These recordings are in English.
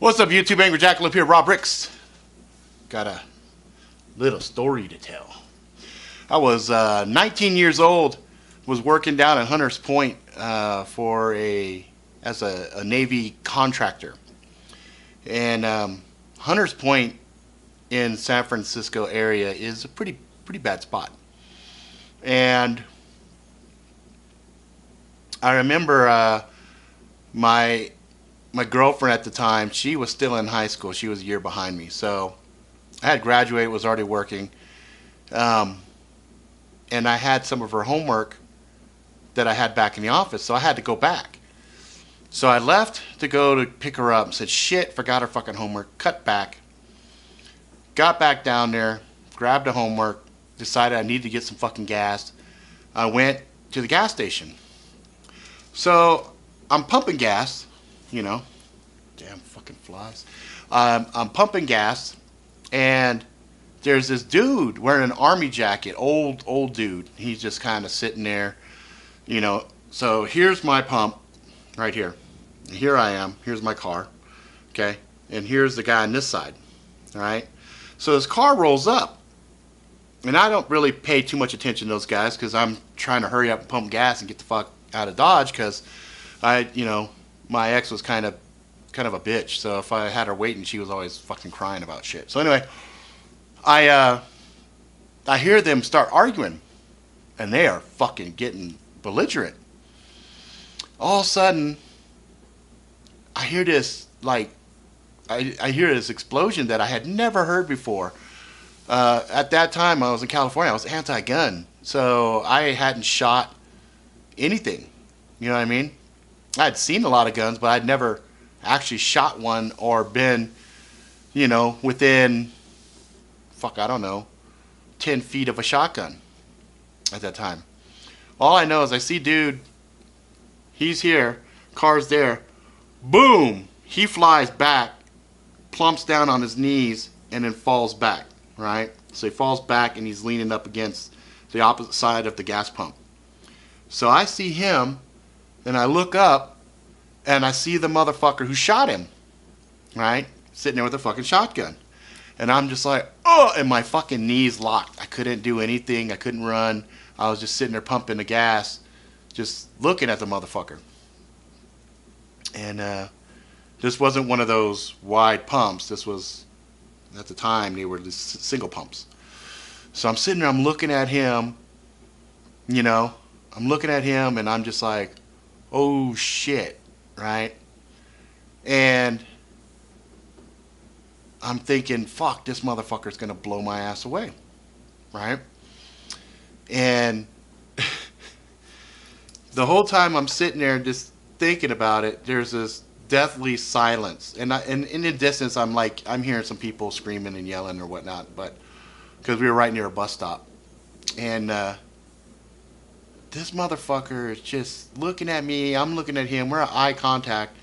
What's up, YouTube? Angry Jackalope here, Rob Ricks. Got a little story to tell. I was 19 years old, was working down at Hunters Point as a Navy contractor. And Hunters Point in San Francisco area is a pretty bad spot. And I remember my girlfriend at the time, she was still in high school. She was a year behind me. So I had graduated, was already working. And I had some of her homework that I had back in the office, so I had to go back. So I left to go to pick her up and said, shit, forgot her fucking homework, cut back. Got back down there, grabbed the homework, decided I needed to get some fucking gas. I went to the gas station. So I'm pumping gas, you know, damn fucking flies. I'm pumping gas, and there's this dude wearing an army jacket, old dude. He's just kind of sitting there, you know. So here's my pump right here. Here I am. Here's my car, okay? And here's the guy on this side, all right? So his car rolls up, and I don't really pay too much attention to those guys because I'm trying to hurry up and pump gas and get the fuck out of Dodge because my ex was kind of a bitch. So if I had her waiting, she was always fucking crying about shit. So anyway, I hear them start arguing, and they are fucking getting belligerent. All of a sudden, I hear this I hear this explosion that I had never heard before. At that time, I was in California. I was anti-gun, so I hadn't shot anything. You know what I mean? I'd seen a lot of guns, but I'd never actually shot one or been, you know, within, I don't know, 10 feet of a shotgun at that time. All I know is I see dude, he's here, car's there, boom, he flies back, plumps down on his knees, and then falls back, right? So he falls back and he's leaning up against the opposite side of the gas pump. So I see him, and I look up, and I see the motherfucker who shot him, right? Sitting there with a fucking shotgun. And I'm just like, oh, and my fucking knees locked. I couldn't do anything. I couldn't run. I was just sitting there pumping the gas, just looking at the motherfucker. And this wasn't one of those wide pumps. This was, at the time, they were just single pumps. So I'm sitting there, I'm looking at him, you know. I'm looking at him, and I'm just like, oh shit, right? And I'm thinking, fuck, this motherfucker's gonna blow my ass away, right? And the whole time I'm sitting there just thinking about it, there's this deathly silence, and in the distance I'm hearing some people screaming and yelling or whatnot, but because we were right near a bus stop, and this motherfucker is just looking at me, I'm looking at him, we're at eye contact,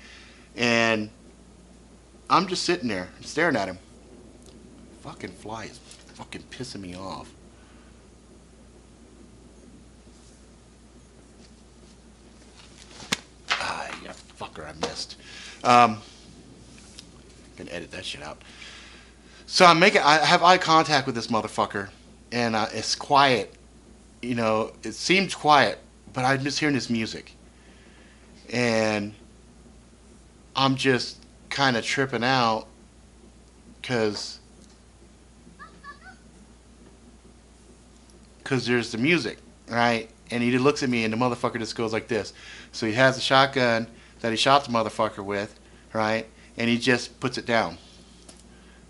and I'm just sitting there staring at him. Fucking fly is fucking pissing me off. Ah, yeah, fucker, I missed. Gonna edit that shit out. So I have eye contact with this motherfucker, and it's quiet. You know, it seems quiet, but I'm just hearing this music. And I'm just kind of tripping out because there's the music, right? And he looks at me, and the motherfucker just goes like this. So he has a shotgun that he shot the motherfucker with, right? And he just puts it down.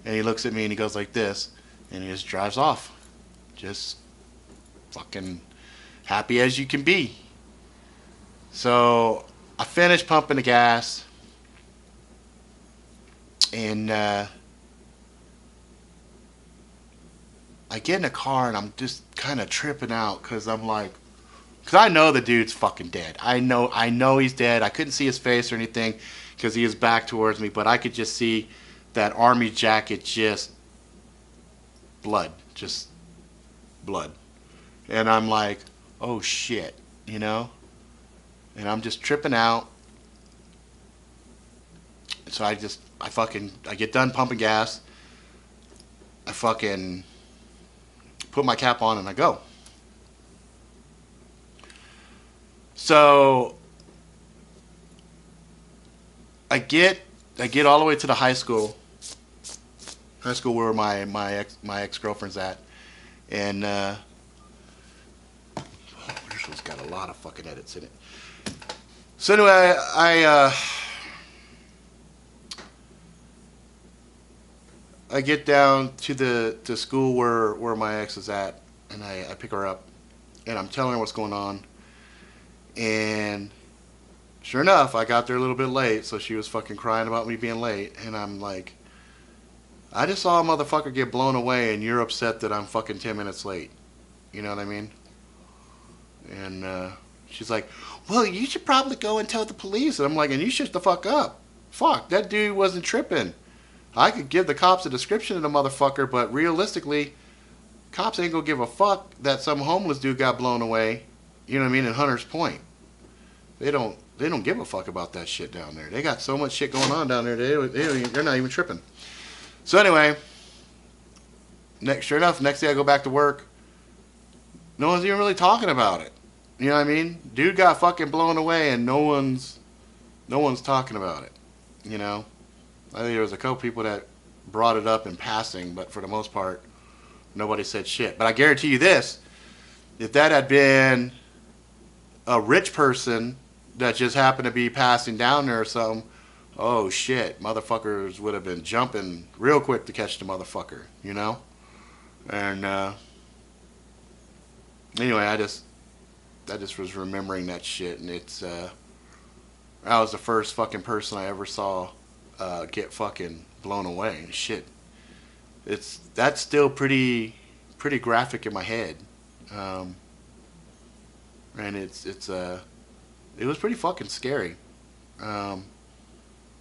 And he looks at me, and he goes like this, and he just drives off. Just fucking happy as you can be. So I finished pumping the gas, and I get in the car, and I'm just kind of tripping out because I'm like, because I know the dude's fucking dead. I know he's dead. I couldn't see his face or anything because he was back towards me, but I could just see that army jacket, just blood. And I'm like, oh shit, you know? And I'm just tripping out. So I get done pumping gas. I fucking put my cap on and I go. So I get all the way to the high school where my ex girlfriend's at, and this one's got a lot of fucking edits in it. So anyway, I get down to the school where my ex is at, and I pick her up, and I'm telling her what's going on, and sure enough, I got there a little bit late, so she was fucking crying about me being late, and I'm like, I just saw a motherfucker get blown away, and you're upset that I'm fucking 10 minutes late. You know what I mean? And she's like, well, you should probably go and tell the police. And I'm like, and you shut the fuck up. Fuck, that dude wasn't tripping. I could give the cops a description of the motherfucker, but realistically, cops ain't gonna give a fuck that some homeless dude got blown away. You know what I mean? In Hunters Point. They don't give a fuck about that shit down there. They got so much shit going on down there, they're not even tripping. So anyway, sure enough, next day I go back to work. No one's even really talking about it. You know what I mean? Dude got fucking blown away, and no one's talking about it. You know, I think there was a couple people that brought it up in passing, but for the most part, nobody said shit. But I guarantee you this: if that had been a rich person that just happened to be passing down there or something, oh shit, motherfuckers would have been jumping real quick to catch the motherfucker, you know? And anyway, I just was remembering that shit, and it's I was the first fucking person I ever saw get fucking blown away. Shit, that's still pretty graphic in my head, and it was pretty fucking scary.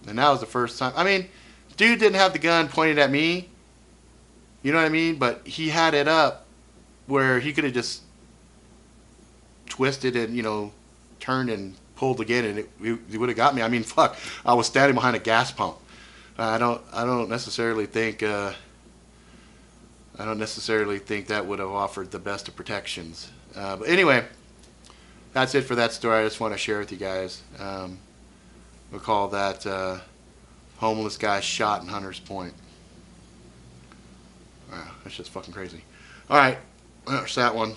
And that was the first time. I mean, dude didn't have the gun pointed at me. You know what I mean? But he had it up where he could have just twisted and, you know, turned and pulled again, and it would have got me. I mean, fuck. I was standing behind a gas pump. I don't necessarily think that would have offered the best of protections. But anyway, that's it for that story. I just want to share with you guys. We'll call that homeless guy shot in Hunters Point. Wow, that's just fucking crazy. All right, there's that one.